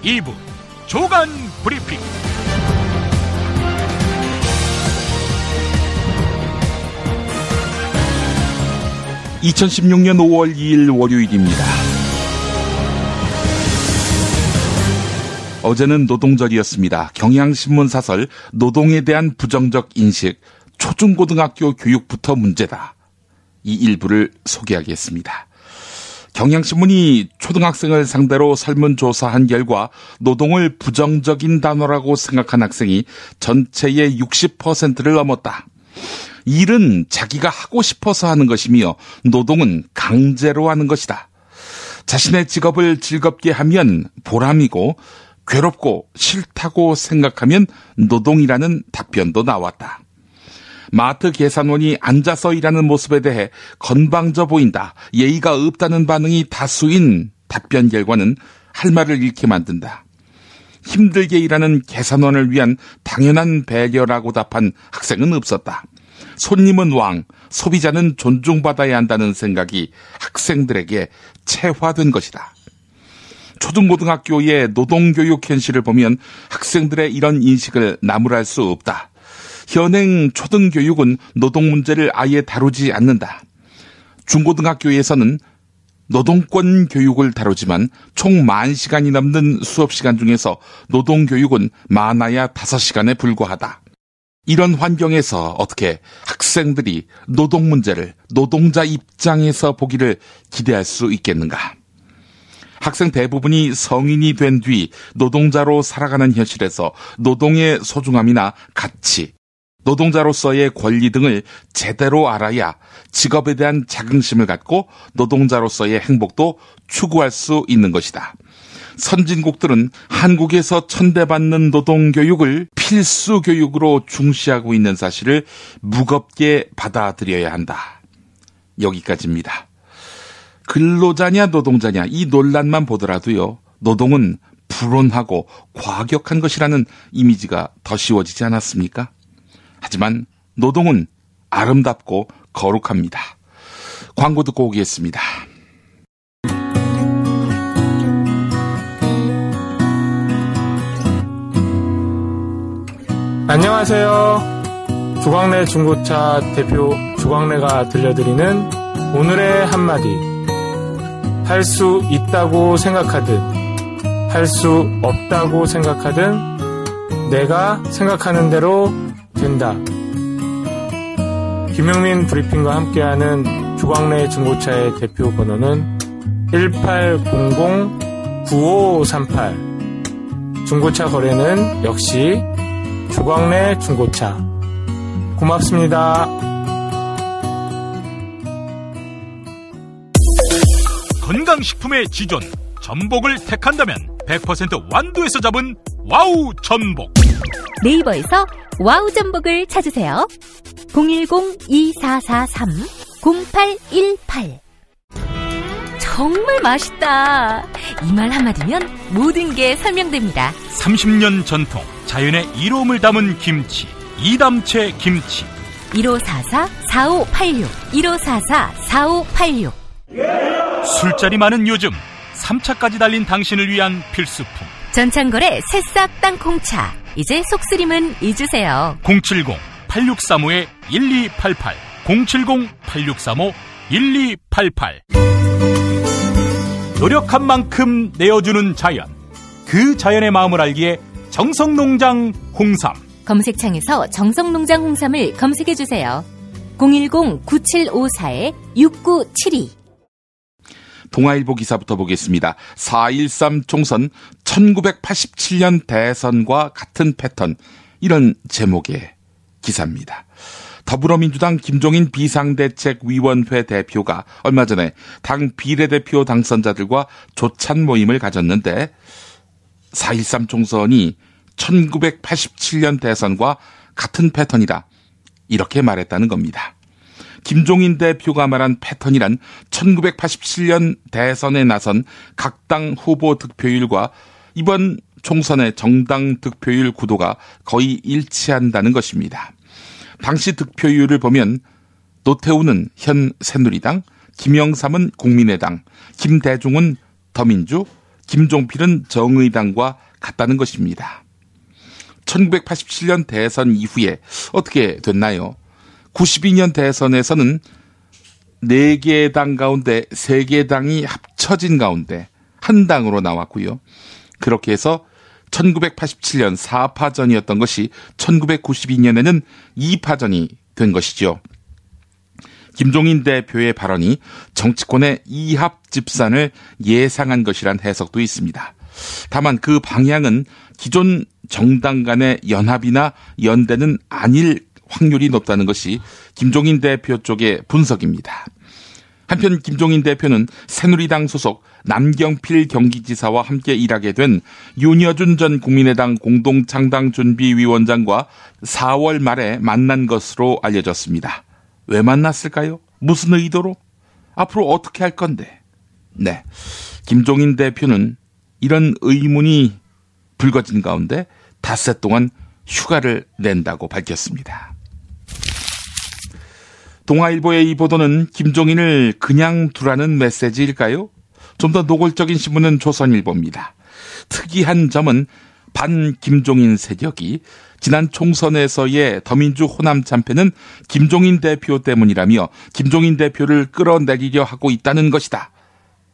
2부 주간 브리핑. 2016년 5월 2일 월요일입니다. 어제는 노동절이었습니다. 경향신문 사설 노동에 대한 부정적 인식, 초중고등학교 교육부터 문제다. 이 일부를 소개하겠습니다. 경향신문이 초등학생을 상대로 설문조사한 결과 노동을 부정적인 단어라고 생각한 학생이 전체의 60%를 넘었다. 일은 자기가 하고 싶어서 하는 것이며 노동은 강제로 하는 것이다. 자신의 직업을 즐겁게 하면 보람이고 괴롭고 싫다고 생각하면 노동이라는 답변도 나왔다. 마트 계산원이 앉아서 일하는 모습에 대해 건방져 보인다, 예의가 없다는 반응이 다수인 답변 결과는 할 말을 잃게 만든다. 힘들게 일하는 계산원을 위한 당연한 배려라고 답한 학생은 없었다. 손님은 왕, 소비자는 존중받아야 한다는 생각이 학생들에게 체화된 것이다. 초중고등학교의 노동교육 현실을 보면 학생들의 이런 인식을 나무랄 수 없다. 현행 초등교육은 노동 문제를 아예 다루지 않는다. 중고등학교에서는 노동권 교육을 다루지만 총 10,000시간이 넘는 수업시간 중에서 노동교육은 많아야 5시간에 불과하다. 이런 환경에서 어떻게 학생들이 노동 문제를 노동자 입장에서 보기를 기대할 수 있겠는가? 학생 대부분이 성인이 된 뒤 노동자로 살아가는 현실에서 노동의 소중함이나 가치, 노동자로서의 권리 등을 제대로 알아야 직업에 대한 자긍심을 갖고 노동자로서의 행복도 추구할 수 있는 것이다. 선진국들은 한국에서 천대받는 노동교육을 필수 교육으로 중시하고 있는 사실을 무겁게 받아들여야 한다. 여기까지입니다. 근로자냐 노동자냐 이 논란만 보더라도요, 노동은 불온하고 과격한 것이라는 이미지가 더 씌워지지 않았습니까? 하지만 노동은 아름답고 거룩합니다. 광고 듣고 오겠습니다. 안녕하세요. 주광래 중고차 대표 주광래가 들려드리는 오늘의 한마디. 할 수 있다고 생각하든 할 수 없다고 생각하든 내가 생각하는 대로 된다. 김용민 브리핑과 함께하는 주광래 중고차의 대표 번호는 1800-9538. 중고차 거래는 역시 주광래 중고차. 고맙습니다. 건강식품의 지존 전복을 택한다면 100% 완도에서 잡은 와우 전복. 네이버에서 와우 전복을 찾으세요. 010-2443-0818. 정말 맛있다. 이 말 한마디면 모든 게 설명됩니다. 30년 전통 자연의 이로움을 담은 김치, 이담채 김치. 1544-4586 1544-4586. 술자리 많은 요즘 3차까지 달린 당신을 위한 필수품 전창걸의 새싹 땅콩차. 이제 속쓰림은 잊으세요. 070-8635-1288 070-8635-1288. 노력한 만큼 내어주는 자연, 그 자연의 마음을 알기에 정성농장 홍삼. 검색창에서 정성농장 홍삼을 검색해주세요. 010-9754-6972. 동아일보 기사부터 보겠습니다. 4.13 총선 1987년 대선과 같은 패턴, 이런 제목의 기사입니다. 더불어민주당 김종인 비상대책위원회 대표가 얼마 전에 당 비례대표 당선자들과 조찬 모임을 가졌는데 4.13 총선이 1987년 대선과 같은 패턴이다, 이렇게 말했다는 겁니다. 김종인 대표가 말한 패턴이란 1987년 대선에 나선 각 당 후보 득표율과 이번 총선의 정당 득표율 구도가 거의 일치한다는 것입니다. 당시 득표율을 보면 노태우는 현 새누리당, 김영삼은 국민의당, 김대중은 더민주, 김종필은 정의당과 같다는 것입니다. 1987년 대선 이후에 어떻게 됐나요? 92년 대선에서는 4개의 당 가운데 3개의 당이 합쳐진 가운데 한 당으로 나왔고요. 그렇게 해서 1987년 4파전이었던 것이 1992년에는 2파전이 된 것이죠. 김종인 대표의 발언이 정치권의 이합집산을 예상한 것이란 해석도 있습니다. 다만 그 방향은 기존 정당 간의 연합이나 연대는 아닐 확률이 높다는 것이 김종인 대표 쪽의 분석입니다. 한편 김종인 대표는 새누리당 소속 남경필 경기지사와 함께 일하게 된 윤여준 전 국민의당 공동창당준비위원장과 4월 말에 만난 것으로 알려졌습니다. 왜 만났을까요? 무슨 의도로? 앞으로 어떻게 할 건데? 네, 김종인 대표는 이런 의문이 불거진 가운데 닷새 동안 휴가를 낸다고 밝혔습니다. 동아일보의 이 보도는 김종인을 그냥 두라는 메시지일까요? 좀 더 노골적인 신문은 조선일보입니다. 특이한 점은 반 김종인 세력이 지난 총선에서의 더민주 호남 참패는 김종인 대표 때문이라며 김종인 대표를 끌어내리려 하고 있다는 것이다.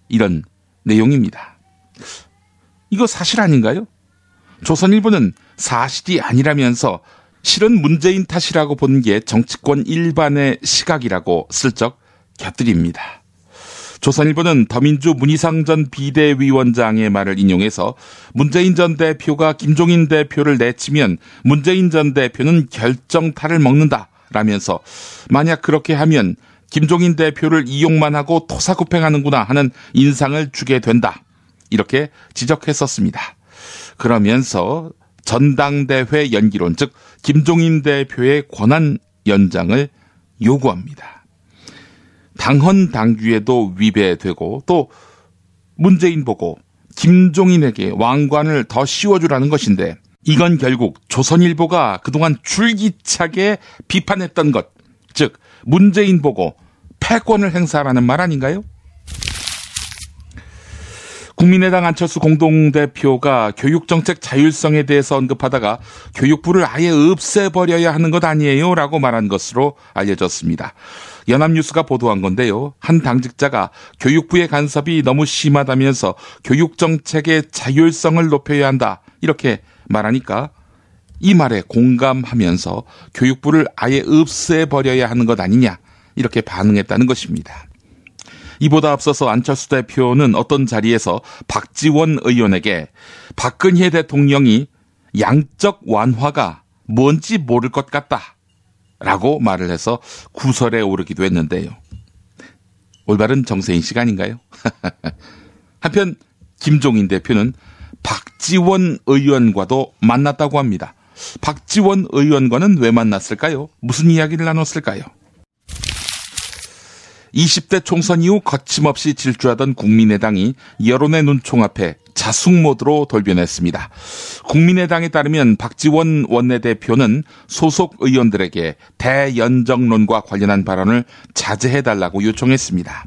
이런 내용입니다. 이거 사실 아닌가요? 조선일보는 사실이 아니라면서 실은 문재인 탓이라고 보는 게 정치권 일반의 시각이라고 슬쩍 곁들입니다. 조선일보는 더민주 문희상 전 비대위원장의 말을 인용해서 문재인 전 대표가 김종인 대표를 내치면 문재인 전 대표는 결정타를 먹는다라면서 만약 그렇게 하면 김종인 대표를 이용만 하고 토사구팽하는구나 하는 인상을 주게 된다. 이렇게 지적했었습니다. 그러면서 전당대회 연기론, 즉 김종인 대표의 권한 연장을 요구합니다. 당헌 당규에도 위배되고 또 문재인 보고 김종인에게 왕관을 더 씌워주라는 것인데 이건 결국 조선일보가 그동안 줄기차게 비판했던 것, 즉 문재인 보고 패권을 행사하라는 말 아닌가요? 국민의당 안철수 공동대표가 교육정책 자율성에 대해서 언급하다가 교육부를 아예 없애버려야 하는 것 아니에요? 라고 말한 것으로 알려졌습니다. 연합뉴스가 보도한 건데요. 한 당직자가 교육부의 간섭이 너무 심하다면서 교육정책의 자율성을 높여야 한다. 이렇게 말하니까 이 말에 공감하면서 교육부를 아예 없애버려야 하는 것 아니냐. 이렇게 반응했다는 것입니다. 이보다 앞서서 안철수 대표는 어떤 자리에서 박지원 의원에게 박근혜 대통령이 양적 완화가 뭔지 모를 것 같다 라고 말을 해서 구설에 오르기도 했는데요. 올바른 정세인식 아닌가요? 한편 김종인 대표는 박지원 의원과도 만났다고 합니다. 박지원 의원과는 왜 만났을까요? 무슨 이야기를 나눴을까요? 20대 총선 이후 거침없이 질주하던 국민의당이 여론의 눈총 앞에 자숙 모드로 돌변했습니다. 국민의당에 따르면 박지원 원내대표는 소속 의원들에게 대연정론과 관련한 발언을 자제해달라고 요청했습니다.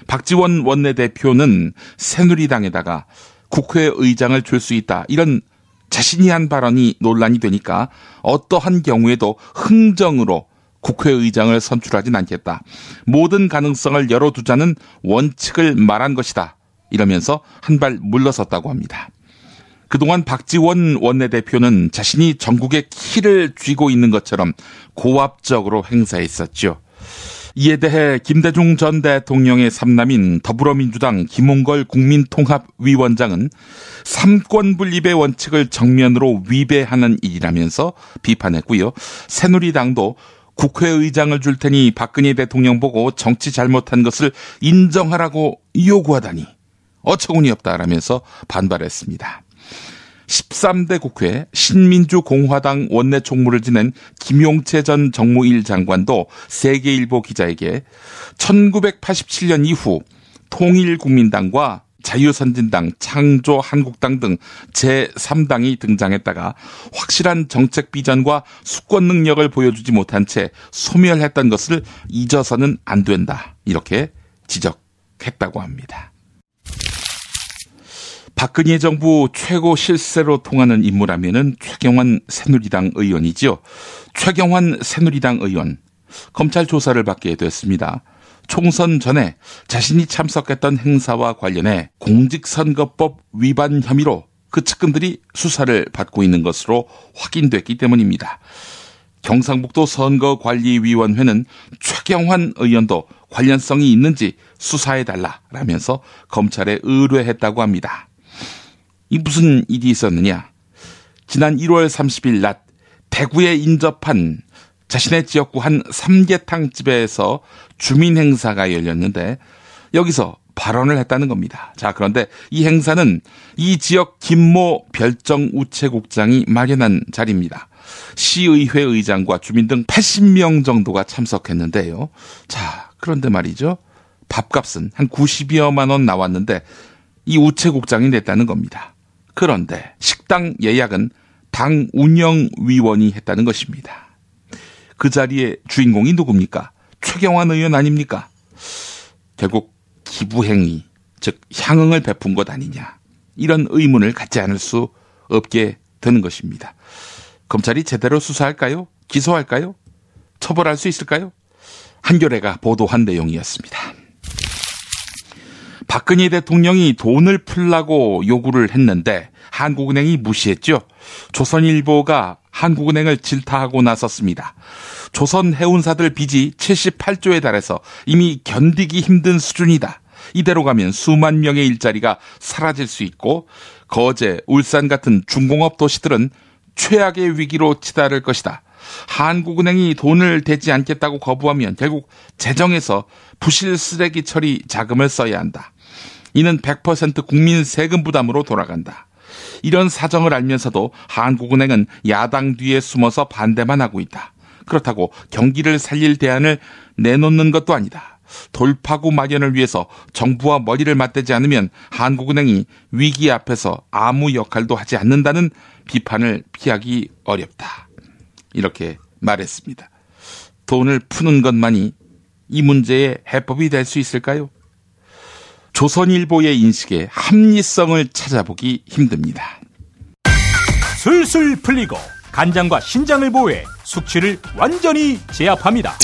박지원 원내대표는 새누리당에다가 국회의장을 줄 수 있다, 이런 자신이 한 발언이 논란이 되니까 어떠한 경우에도 흥정으로 국회의장을 선출하진 않겠다. 모든 가능성을 열어두자는 원칙을 말한 것이다. 이러면서 한 발 물러섰다고 합니다. 그동안 박지원 원내대표는 자신이 전국의 키를 쥐고 있는 것처럼 고압적으로 행사했었죠. 이에 대해 김대중 전 대통령의 삼남인 더불어민주당 김홍걸 국민통합위원장은 삼권 분립의 원칙을 정면으로 위배하는 일이라면서 비판했고요. 새누리당도 국회의장을 줄 테니 박근혜 대통령 보고 정치 잘못한 것을 인정하라고 요구하다니 어처구니 없다라면서 반발했습니다. 13대 국회 신민주공화당 원내 총무를 지낸 김용채 전 정무일 장관도 세계일보 기자에게 1987년 이후 통일국민당과 자유선진당, 창조한국당 등 제3당이 등장했다가 확실한 정책 비전과 수권 능력을 보여주지 못한 채 소멸했던 것을 잊어서는 안 된다. 이렇게 지적했다고 합니다. 박근혜 정부 최고 실세로 통하는 인물하면은 최경환 새누리당 의원이지요. 최경환 새누리당 의원, 검찰 조사를 받게 됐습니다. 총선 전에 자신이 참석했던 행사와 관련해 공직선거법 위반 혐의로 그 측근들이 수사를 받고 있는 것으로 확인됐기 때문입니다. 경상북도 선거관리위원회는 최경환 의원도 관련성이 있는지 수사해달라라면서 검찰에 의뢰했다고 합니다. 이 무슨 일이 있었느냐? 지난 1월 30일 낮 대구에 인접한 자신의 지역구 한 삼계탕집에서 주민 행사가 열렸는데 여기서 발언을 했다는 겁니다. 자, 그런데 이 행사는 이 지역 김모 별정우체국장이 마련한 자리입니다. 시의회 의장과 주민 등 80명 정도가 참석했는데요. 자, 그런데 말이죠. 밥값은 한 90여만 원 나왔는데 이 우체국장이 냈다는 겁니다. 그런데 식당 예약은 당 운영위원이 했다는 것입니다. 그 자리의 주인공이 누굽니까? 최경환 의원 아닙니까? 결국 기부행위, 즉 향응을 베푼 것 아니냐, 이런 의문을 갖지 않을 수 없게 되는 것입니다. 검찰이 제대로 수사할까요? 기소할까요? 처벌할 수 있을까요? 한겨레가 보도한 내용이었습니다. 박근혜 대통령이 돈을 풀라고 요구를 했는데 한국은행이 무시했죠. 조선일보가 한국은행을 질타하고 나섰습니다. 조선 해운사들 빚이 78조에 달해서 이미 견디기 힘든 수준이다. 이대로 가면 수만 명의 일자리가 사라질 수 있고 거제, 울산 같은 중공업 도시들은 최악의 위기로 치달을 것이다. 한국은행이 돈을 대지 않겠다고 거부하면 결국 재정에서 부실 쓰레기 처리 자금을 써야 한다. 이는 100% 국민 세금 부담으로 돌아간다. 이런 사정을 알면서도 한국은행은 야당 뒤에 숨어서 반대만 하고 있다. 그렇다고 경기를 살릴 대안을 내놓는 것도 아니다. 돌파구 마련을 위해서 정부와 머리를 맞대지 않으면 한국은행이 위기 앞에서 아무 역할도 하지 않는다는 비판을 피하기 어렵다. 이렇게 말했습니다. 돈을 푸는 것만이 이 문제의 해법이 될 수 있을까요? 조선일보의 인식에 합리성을 찾아보기 힘듭니다. 술술 풀리고 간장과 신장을 보호해 숙취를 완전히 제압합니다.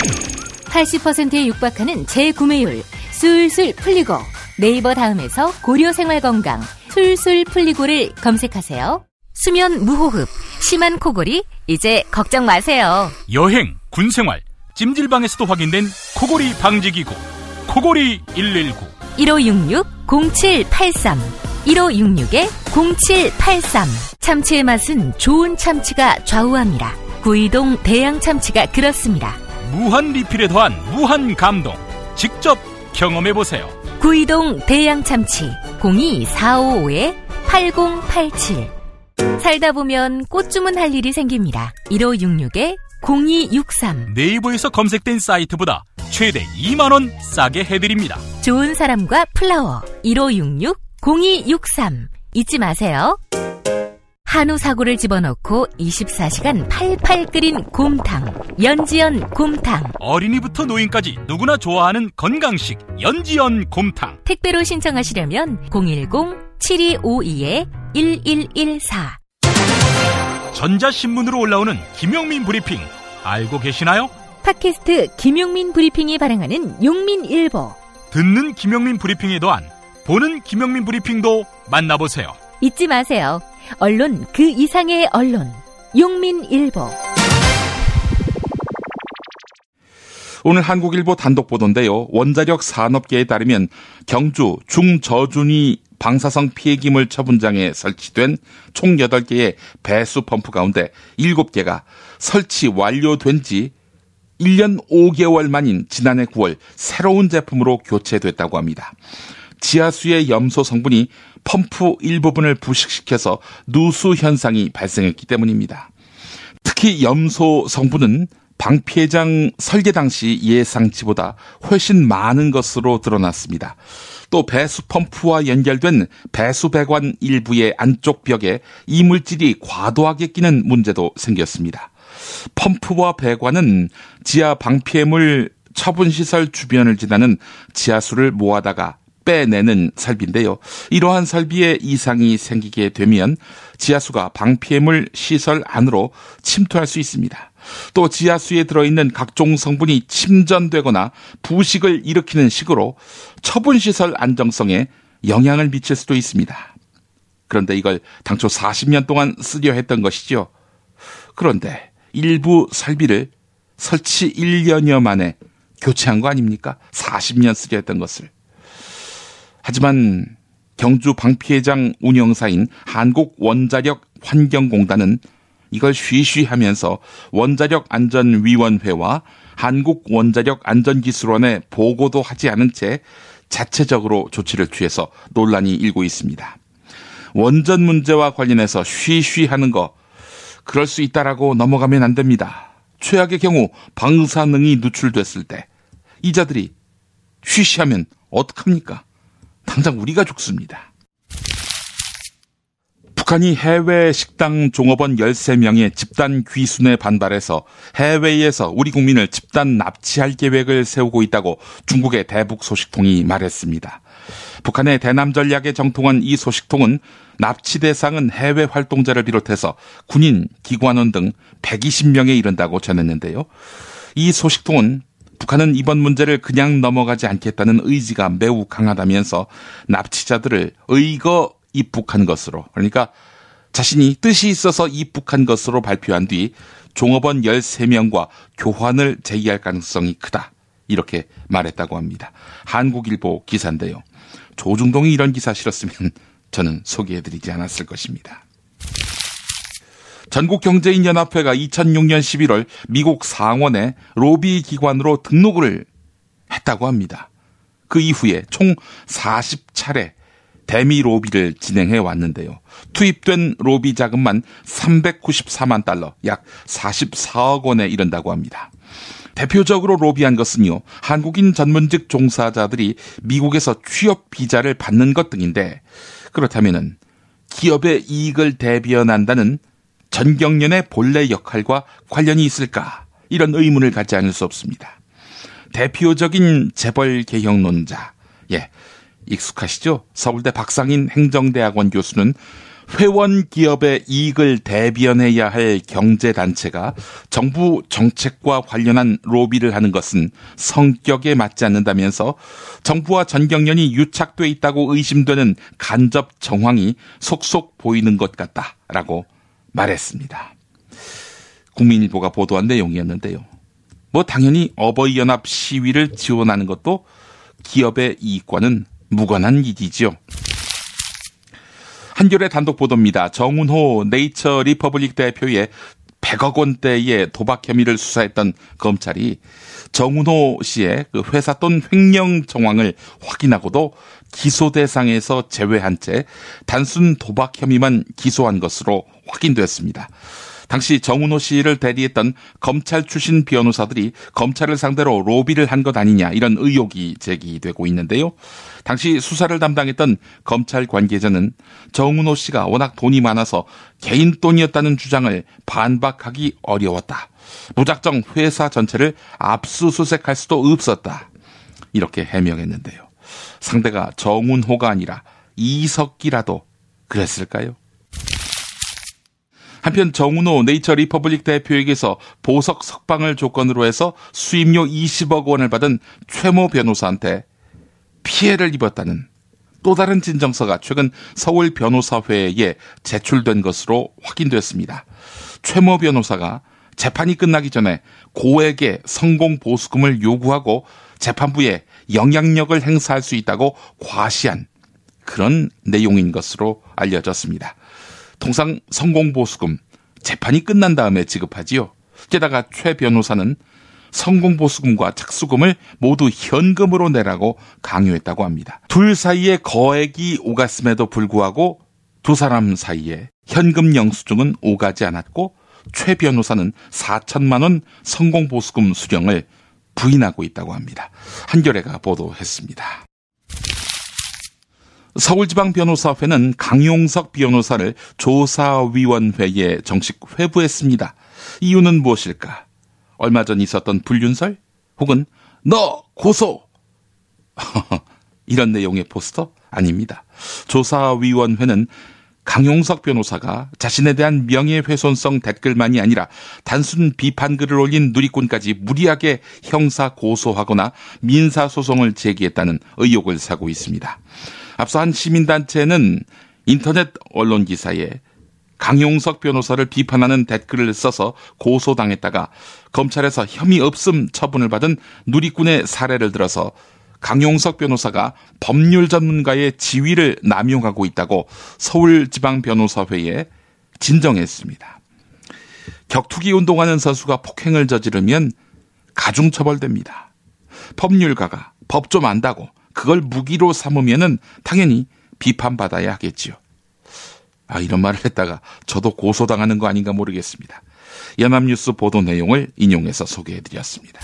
80%에 육박하는 재구매율 술술 풀리고 네이버 다음에서 고려생활건강 술술 풀리고를 검색하세요. 수면 무호흡, 심한 코골이 이제 걱정 마세요. 여행, 군생활, 찜질방에서도 확인된 코골이 방지기구 코골이 119 1566-0783 1566-0783 참치의 맛은 좋은 참치가 좌우합니다. 구이동 대양참치가 그렇습니다. 무한 리필에 더한 무한 감동 직접 경험해보세요. 구이동 대양참치 02-455-8087 살다 보면 꽃 주문할 일이 생깁니다. 1566-0263 네이버에서 검색된 사이트보다 최대 2만원 싸게 해드립니다. 좋은 사람과 플라워 1566-0263 잊지 마세요. 한우 사고를 집어넣고 24시간 팔팔 끓인 곰탕 연지연 곰탕. 어린이부터 노인까지 누구나 좋아하는 건강식 연지연 곰탕. 택배로 신청하시려면 010-7252-1114 전자신문으로 올라오는 김용민 브리핑 알고 계시나요? 팟캐스트 김용민 브리핑이 발행하는 용민일보. 듣는 김용민 브리핑에 더한 보는 김용민 브리핑도 만나보세요. 잊지 마세요. 언론 그 이상의 언론 용민일보. 오늘 한국일보 단독 보도인데요. 원자력 산업계에 따르면 경주 중저준위 방사성 피해기물 처분장에 설치된 총 8개의 배수 펌프 가운데 7개가 설치 완료된 지 1년 5개월 만인 지난해 9월 새로운 제품으로 교체됐다고 합니다. 지하수의 염소 성분이 펌프 일부분을 부식시켜서 누수 현상이 발생했기 때문입니다. 특히 염소 성분은 방피해장 설계 당시 예상치보다 훨씬 많은 것으로 드러났습니다. 또 배수 펌프와 연결된 배수 배관 일부의 안쪽 벽에 이물질이 과도하게 끼는 문제도 생겼습니다. 펌프와 배관은 지하 방피해물 처분시설 주변을 지나는 지하수를 모아다가 빼내는 설비인데요. 이러한 설비에 이상이 생기게 되면 지하수가 방피해물 시설 안으로 침투할 수 있습니다. 또 지하수에 들어있는 각종 성분이 침전되거나 부식을 일으키는 식으로 처분시설 안정성에 영향을 미칠 수도 있습니다. 그런데 이걸 당초 40년 동안 쓰려 했던 것이죠. 그런데 일부 설비를 설치 1년여 만에 교체한 거 아닙니까? 40년 쓰려 했던 것을. 하지만 경주 방피해장 운영사인 한국원자력환경공단은 이걸 쉬쉬하면서 원자력안전위원회와 한국원자력안전기술원에 보고도 하지 않은 채 자체적으로 조치를 취해서 논란이 일고 있습니다. 원전 문제와 관련해서 쉬쉬하는 거 그럴 수 있다라고 넘어가면 안 됩니다. 최악의 경우 방사능이 누출됐을 때 이자들이 쉬쉬하면 어떡합니까? 당장 우리가 죽습니다. 북한이 해외 식당 종업원 13명의 집단 귀순에 반발해서 해외에서 우리 국민을 집단 납치할 계획을 세우고 있다고 중국의 대북 소식통이 말했습니다. 북한의 대남 전략에 정통한 이 소식통은 납치 대상은 해외 활동자를 비롯해서 군인, 기관원 등 120명에 이른다고 전했는데요. 이 소식통은 북한은 이번 문제를 그냥 넘어가지 않겠다는 의지가 매우 강하다면서 납치자들을 의거 입국한 것으로, 그러니까 자신이 뜻이 있어서 입국한 것으로 발표한 뒤 종업원 13명과 교환을 제기할 가능성이 크다. 이렇게 말했다고 합니다. 한국일보 기사인데요. 조중동이 이런 기사 실었으면 저는 소개해드리지 않았을 것입니다. 전국경제인연합회가 2006년 11월 미국 상원에 로비 기관으로 등록을 했다고 합니다. 그 이후에 총 40차례 대미 로비를 진행해 왔는데요. 투입된 로비 자금만 394만 달러, 약 44억 원에 이른다고 합니다. 대표적으로 로비한 것은요, 한국인 전문직 종사자들이 미국에서 취업 비자를 받는 것 등인데, 그렇다면은 기업의 이익을 대변한다는 전경련의 본래 역할과 관련이 있을까? 이런 의문을 갖지 않을 수 없습니다. 대표적인 재벌 개혁론자, 익숙하시죠? 서울대 박상인 행정대학원 교수는 회원 기업의 이익을 대변해야 할 경제단체가 정부 정책과 관련한 로비를 하는 것은 성격에 맞지 않는다면서 정부와 전경련이 유착돼 있다고 의심되는 간접 정황이 속속 보이는 것 같다라고 말했습니다. 국민일보가 보도한 내용이었는데요. 당연히 어버이연합 시위를 지원하는 것도 기업의 이익과는 무관한 일이지요. 한겨레 단독 보도입니다. 정운호 네이처 리퍼블릭 대표의 100억 원대의 도박 혐의를 수사했던 검찰이 정운호 씨의 그 회사 돈 횡령 정황을 확인하고도 기소 대상에서 제외한 채 단순 도박 혐의만 기소한 것으로 확인됐습니다. 당시 정운호 씨를 대리했던 검찰 출신 변호사들이 검찰을 상대로 로비를 한 것 아니냐, 이런 의혹이 제기되고 있는데요. 당시 수사를 담당했던 검찰 관계자는 정운호 씨가 워낙 돈이 많아서 개인 돈이었다는 주장을 반박하기 어려웠다. 무작정 회사 전체를 압수수색할 수도 없었다. 이렇게 해명했는데요. 상대가 정운호가 아니라 이석기라도 그랬을까요? 한편 정운호 네이처 리퍼블릭 대표에게서 보석 석방을 조건으로 해서 수임료 20억 원을 받은 최모 변호사한테 피해를 입었다는 또 다른 진정서가 최근 서울 변호사회에 제출된 것으로 확인됐습니다. 최모 변호사가 재판이 끝나기 전에 고액의 성공 보수금을 요구하고 재판부에 영향력을 행사할 수 있다고 과시한 그런 내용인 것으로 알려졌습니다. 통상 성공보수금 재판이 끝난 다음에 지급하지요. 게다가 최 변호사는 성공보수금과 착수금을 모두 현금으로 내라고 강요했다고 합니다. 둘 사이에 거액이 오갔음에도 불구하고 두 사람 사이에 현금 영수증은 오가지 않았고 최 변호사는 4천만 원 성공보수금 수령을 부인하고 있다고 합니다. 한겨레가 보도했습니다. 서울지방변호사회는 강용석 변호사를 조사위원회에 정식 회부했습니다. 이유는 무엇일까? 얼마 전 있었던 불륜설? 혹은 너 고소! 이런 내용의 포스터 아닙니다. 조사위원회는 강용석 변호사가 자신에 대한 명예훼손성 댓글만이 아니라 단순 비판글을 올린 누리꾼까지 무리하게 형사 고소하거나 민사소송을 제기했다는 의혹을 사고 있습니다. 앞서 한 시민단체는 인터넷 언론 기사에 강용석 변호사를 비판하는 댓글을 써서 고소당했다가 검찰에서 혐의 없음 처분을 받은 누리꾼의 사례를 들어서 강용석 변호사가 법률 전문가의 지위를 남용하고 있다고 서울지방변호사회에 진정했습니다. 격투기 운동하는 선수가 폭행을 저지르면 가중처벌됩니다. 법률가가 법 좀 안다고 그걸 무기로 삼으면은 당연히 비판받아야 하겠지요. 이런 말을 했다가 저도 고소당하는 거 아닌가 모르겠습니다. 연합뉴스 보도 내용을 인용해서 소개해드렸습니다.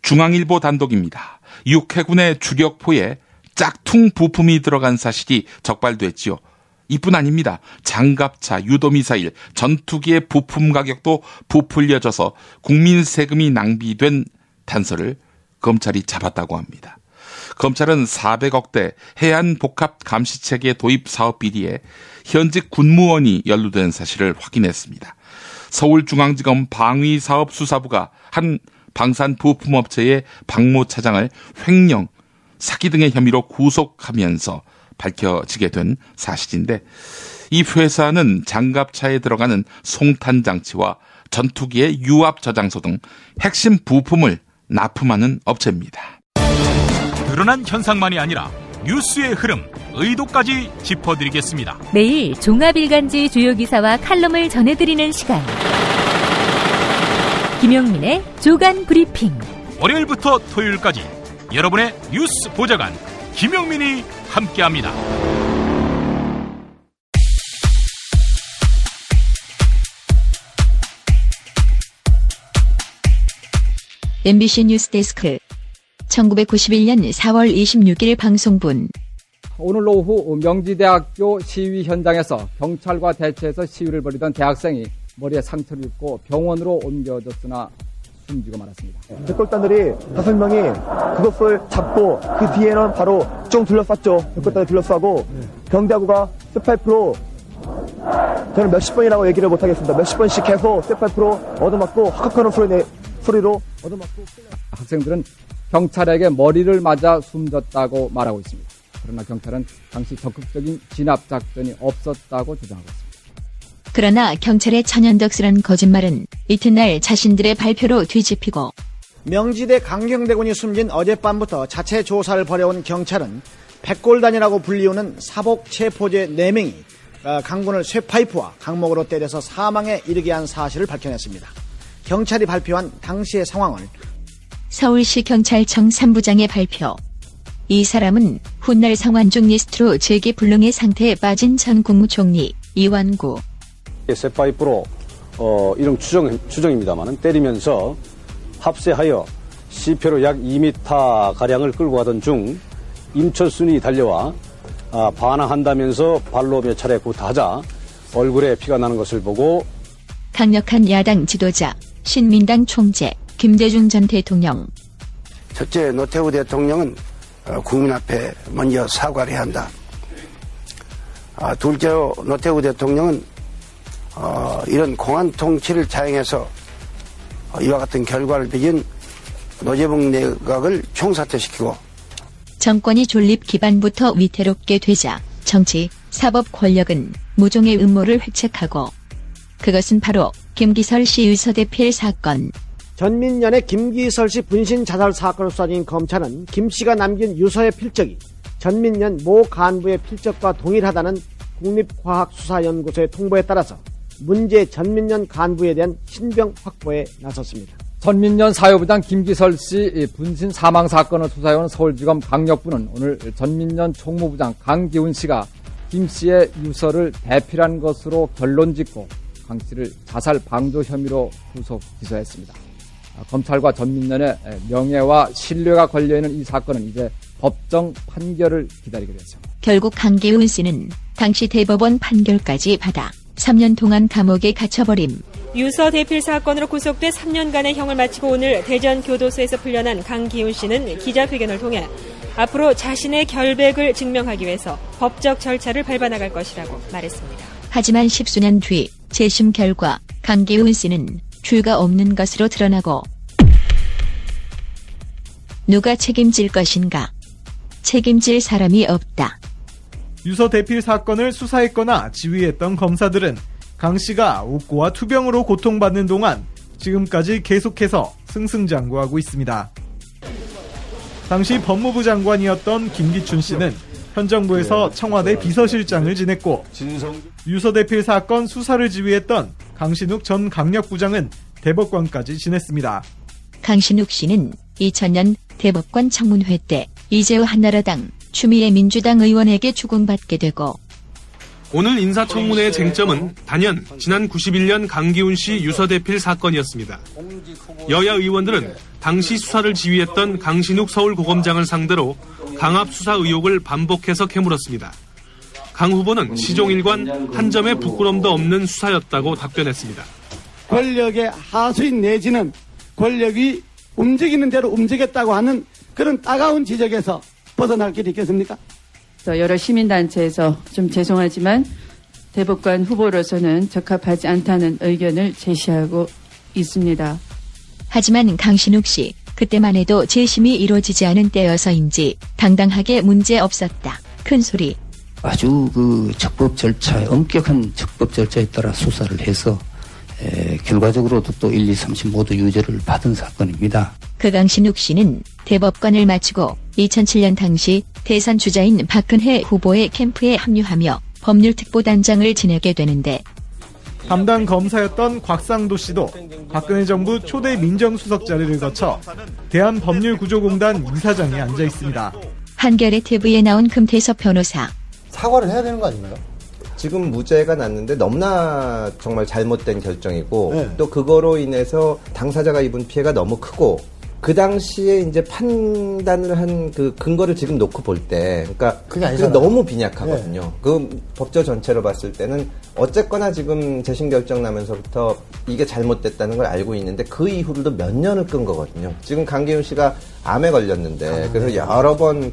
중앙일보 단독입니다. 육해군의 주력포에 짝퉁 부품이 들어간 사실이 적발됐지요. 이뿐 아닙니다. 장갑차, 유도미사일, 전투기의 부품 가격도 부풀려져서 국민 세금이 낭비된 단서를 검찰이 잡았다고 합니다. 검찰은 400억대 해안복합감시체계 도입 사업 비리에 현직 군무원이 연루된 사실을 확인했습니다. 서울중앙지검 방위사업수사부가 한 방산 부품업체의 박모 차장을 횡령, 사기 등의 혐의로 구속하면서 밝혀지게 된 사실인데, 이 회사는 장갑차에 들어가는 송탄 장치와 전투기의 유압 저장소 등 핵심 부품을 납품하는 업체입니다. 드러난 현상만이 아니라 뉴스의 흐름, 의도까지 짚어드리겠습니다. 매일 종합일간지 주요 기사와 칼럼을 전해드리는 시간. 김용민의 주간 브리핑. 월요일부터 토요일까지 여러분의 뉴스 보좌관 김용민이 함께합니다. MBC 뉴스데스크 1991년 4월 26일 방송분. 오늘 오후 명지대학교 시위 현장에서 경찰과 대치해서 시위를 벌이던 대학생이 머리에 상처를 입고 병원으로 옮겨졌으나 숨지고 말았습니다. 백골단들이 5명이 그것을 잡고 그 뒤에는 바로 쭉 둘러쌌죠. 백골단을 둘러싸고 경대하고가 쇠파이프로, 저는 몇십 번이라고 얘기를 못하겠습니다. 몇십 번씩 계속 쇠파이프로 얻어맞고 헉헉하는 소리로 얻어맞고. 학생들은 경찰에게 머리를 맞아 숨졌다고 말하고 있습니다. 그러나 경찰은 당시 적극적인 진압 작전이 없었다고 주장하고 있습니다. 그러나 경찰의 천연덕스런 거짓말은 이튿날 자신들의 발표로 뒤집히고, 명지대 강경대군이 숨진 어젯밤부터 자체 조사를 벌여온 경찰은 백골단이라고 불리우는 사복체포제 4명이 강군을 쇠파이프와 강목으로 때려서 사망에 이르게 한 사실을 밝혀냈습니다. 경찰이 발표한 당시의 상황을 서울시 경찰청 3부장의 발표. 이 사람은 훗날 성완종 리스트로 재계불능의 상태에 빠진 전 국무총리 이완구. 쇠파이프로 이런 추정입니다만 때리면서 합세하여 시표로 약 2m 가량을 끌고 가던 중 임철순이 달려와 반항한다면서 발로 몇 차례 구타하자 얼굴에 피가 나는 것을 보고, 강력한 야당 지도자 신민당 총재 김대중 전 대통령. 첫째, 노태우 대통령은 국민 앞에 먼저 사과를 해야 한다. 둘째로 노태우 대통령은 이런 공안 통치를 자행해서 이와 같은 결과를 빚은 노재봉 내각을 총사퇴시키고, 정권이 존립 기반부터 위태롭게 되자 정치, 사법 권력은 무종의 음모를 획책하고, 그것은 바로 김기설 씨 유서 대필 사건. 전민년의 김기설 씨 분신 자살 사건을 수사 중인 검찰은 김 씨가 남긴 유서의 필적이 전민년 모 간부의 필적과 동일하다는 국립과학수사연구소의 통보에 따라서 문제 전민년 간부에 대한 신병 확보에 나섰습니다. 전민년 사회부장 김기설 씨 분신 사망 사건을 수사해온 서울지검 강력부는 오늘 전민년 총무부장 강기훈 씨가 김 씨의 유서를 대필한 것으로 결론짓고 강 씨를 자살 방조 혐의로 구속 기소했습니다. 검찰과 전민년의 명예와 신뢰가 걸려있는 이 사건은 이제 법정 판결을 기다리게 됐습니다. 결국 강기훈 씨는 당시 대법원 판결까지 받아 3년 동안 감옥에 갇혀버림. 유서 대필 사건으로 구속돼 3년간의 형을 마치고 오늘 대전교도소에서 풀려난 강기훈 씨는 기자회견을 통해 앞으로 자신의 결백을 증명하기 위해서 법적 절차를 밟아나갈 것이라고 말했습니다. 하지만 10수년 뒤 재심 결과 강기훈 씨는 죄가 없는 것으로 드러나고 누가 책임질 것인가? 책임질 사람이 없다. 유서 대필 사건을 수사했거나 지휘했던 검사들은 강 씨가 옥고와 투병으로 고통받는 동안 지금까지 계속해서 승승장구하고 있습니다. 당시 법무부 장관이었던 김기춘 씨는 현 정부에서 청와대 비서실장을 지냈고 유서 대필 사건 수사를 지휘했던 강신욱 전 강력부장은 대법관까지 지냈습니다. 강신욱 씨는 2000년 대법관 청문회 때 이재호 한나라당 추미애 민주당 의원에게 추궁받게 되고 오늘 인사청문회의 쟁점은 단연 지난 91년 강기훈 씨 유서대필 사건이었습니다. 여야 의원들은 당시 수사를 지휘했던 강신욱 서울고검장을 상대로 강압 수사 의혹을 반복해서 캐물었습니다. 강 후보는 시종일관 한 점의 부끄럼도 없는 수사였다고 답변했습니다. 권력의 하수인 내지는 권력이 움직이는 대로 움직였다고 하는 그런 따가운 지적에서 벗어날 길이 있겠습니까? 여러 시민단체에서 좀 죄송하지만 대법관 후보로서는 적합하지 않다는 의견을 제시하고 있습니다. 하지만 강신욱 씨, 그때만 해도 재심이 이루어지지 않은 때여서인지 당당하게 문제 없었다. 큰 소리. 아주 적법 절차에 엄격한 적법 절차에 따라 수사를 해서 결과적으로도 또 1, 2, 30 모두 유죄를 받은 사건입니다. 그 강신욱 씨는 대법관을 마치고 2007년 당시 대선 주자인 박근혜 후보의 캠프에 합류하며 법률특보단장을 지내게 되는데 담당 검사였던 곽상도 씨도 박근혜 정부 초대 민정수석 자리를 거쳐 대한법률구조공단 이사장에 앉아 있습니다. 한겨레 TV에 나온 금태섭 변호사. 사과를 해야 되는 거 아닌가요? 지금 무죄가 났는데 너무나 정말 잘못된 결정이고 네. 또 그거로 인해서 당사자가 입은 피해가 너무 크고 그 당시에 이제 판단을 한 그 근거를 지금 놓고 볼 때, 그러니까 그게 너무 빈약하거든요. 네. 그 법조 전체로 봤을 때는 어쨌거나 지금 재심 결정 나면서부터 이게 잘못됐다는 걸 알고 있는데 그 이후로도 몇 년을 끈 거거든요. 지금 강기훈 씨가 암에 걸렸는데 그래서 여러 번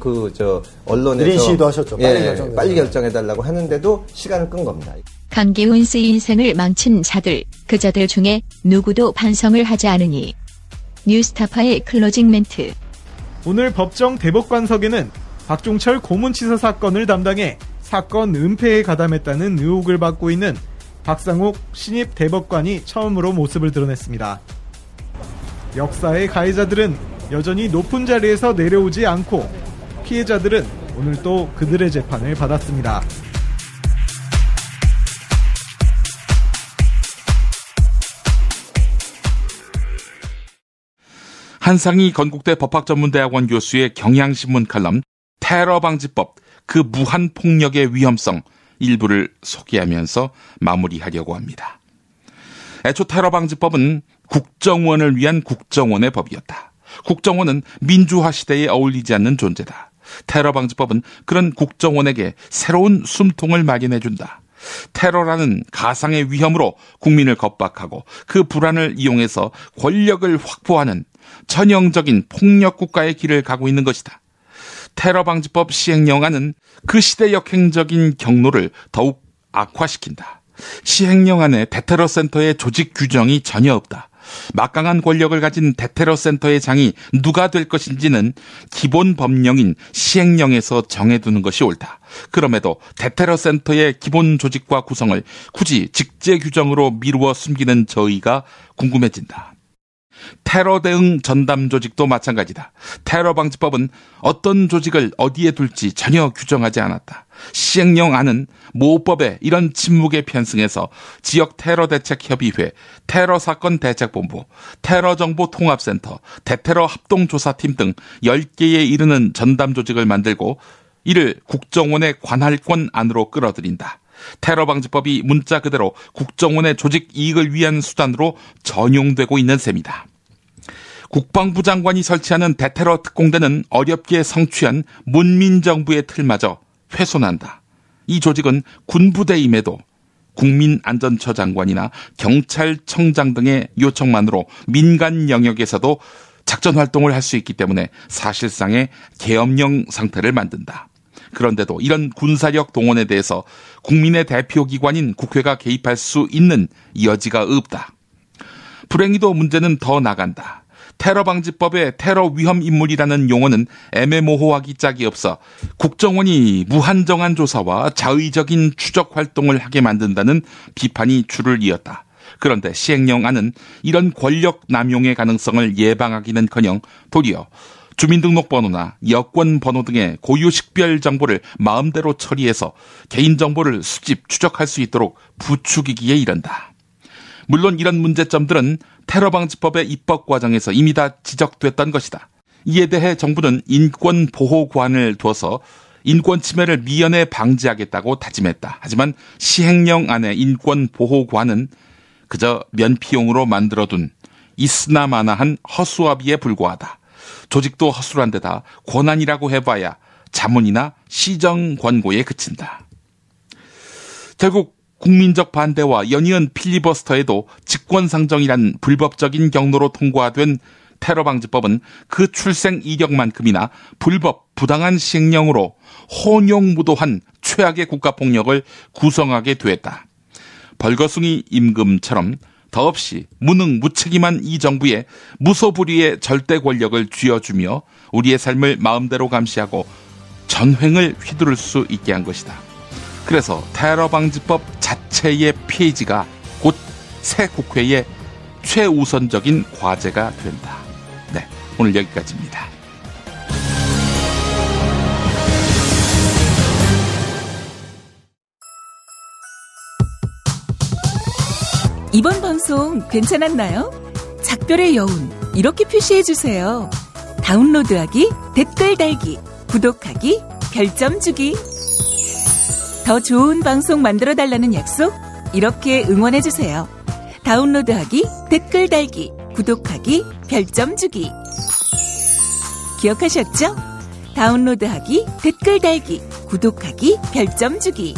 언론에서 시위도 하셨죠. 빨리 결정해달라고 하는데도 시간을 끈 겁니다. 강기훈 씨 인생을 망친 자들, 그 자들 중에 누구도 반성을 하지 않으니. 뉴스타파의 클로징 멘트. 오늘 법정 대법관석에는 박종철 고문치사 사건을 담당해 사건 은폐에 가담했다는 의혹을 받고 있는 박상욱 신입 대법관이 처음으로 모습을 드러냈습니다. 역사의 가해자들은 여전히 높은 자리에서 내려오지 않고 피해자들은 오늘 또 그들의 재판을 받았습니다. 한상희 건국대 법학전문대학원 교수의 경향신문 칼럼 테러방지법, 그 무한폭력의 위험성 일부를 소개하면서 마무리하려고 합니다. 애초 테러방지법은 국정원을 위한 국정원의 법이었다. 국정원은 민주화 시대에 어울리지 않는 존재다. 테러방지법은 그런 국정원에게 새로운 숨통을 마련해준다. 테러라는 가상의 위험으로 국민을 겁박하고 그 불안을 이용해서 권력을 확보하는 전형적인 폭력국가의 길을 가고 있는 것이다. 테러방지법 시행령안은 그 시대 역행적인 경로를 더욱 악화시킨다. 시행령안에 대테러센터의 조직 규정이 전혀 없다. 막강한 권력을 가진 대테러센터의 장이 누가 될 것인지는 기본 법령인 시행령에서 정해두는 것이 옳다. 그럼에도 대테러센터의 기본 조직과 구성을 굳이 직제 규정으로 미루어 숨기는 저의가 궁금해진다. 테러 대응 전담 조직도 마찬가지다. 테러방지법은 어떤 조직을 어디에 둘지 전혀 규정하지 않았다. 시행령안은 모법에 이런 침묵에 편승해서 지역 테러대책협의회, 테러사건대책본부, 테러정보통합센터, 대테러 합동조사팀 등 10개에 이르는 전담 조직을 만들고 이를 국정원의 관할권 안으로 끌어들인다. 테러방지법이 문자 그대로 국정원의 조직 이익을 위한 수단으로 전용되고 있는 셈이다. 국방부 장관이 설치하는 대테러 특공대는 어렵게 성취한 문민정부의 틀마저 훼손한다. 이 조직은 군부대임에도 국민안전처장관이나 경찰청장 등의 요청만으로 민간 영역에서도 작전 활동을 할 수 있기 때문에 사실상의 계엄령 상태를 만든다. 그런데도 이런 군사력 동원에 대해서 국민의 대표 기관인 국회가 개입할 수 있는 여지가 없다. 불행히도 문제는 더 나간다. 테러방지법의 테러 위험 인물이라는 용어는 애매모호하기 짝이 없어 국정원이 무한정한 조사와 자의적인 추적 활동을 하게 만든다는 비판이 줄을 이었다. 그런데 시행령안은 이런 권력 남용의 가능성을 예방하기는커녕 도리어 주민등록번호나 여권번호 등의 고유 식별 정보를 마음대로 처리해서 개인정보를 수집, 추적할 수 있도록 부추기기에 이른다. 물론 이런 문제점들은 테러방지법의 입법 과정에서 이미 다 지적됐던 것이다. 이에 대해 정부는 인권보호관을 두어서 인권 침해를 미연에 방지하겠다고 다짐했다. 하지만 시행령안의 인권보호관은 그저 면피용으로 만들어둔 있으나마나한 허수아비에 불과하다. 조직도 허술한 데다 권한이라고 해봐야 자문이나 시정 권고에 그친다. 결국 국민적 반대와 연이은 필리버스터에도 직권상정이란 불법적인 경로로 통과된 테러방지법은 그 출생 이력만큼이나 불법, 부당한 시행령으로 혼용무도한 최악의 국가폭력을 구성하게 되었다. 벌거숭이 임금처럼 더없이 무능 무책임한 이 정부에 무소불위의 절대 권력을 쥐어주며 우리의 삶을 마음대로 감시하고 전횡을 휘두를 수 있게 한 것이다. 그래서 테러방지법 자체의 폐지가 곧 새 국회의 최우선적인 과제가 된다. 네, 오늘 여기까지입니다. 이번 방송 괜찮았나요? 작별의 여운 이렇게 표시해주세요. 다운로드하기, 댓글 달기, 구독하기, 별점 주기. 더 좋은 방송 만들어달라는 약속 이렇게 응원해주세요. 다운로드하기, 댓글 달기, 구독하기, 별점 주기. 기억하셨죠? 다운로드하기, 댓글 달기, 구독하기, 별점 주기.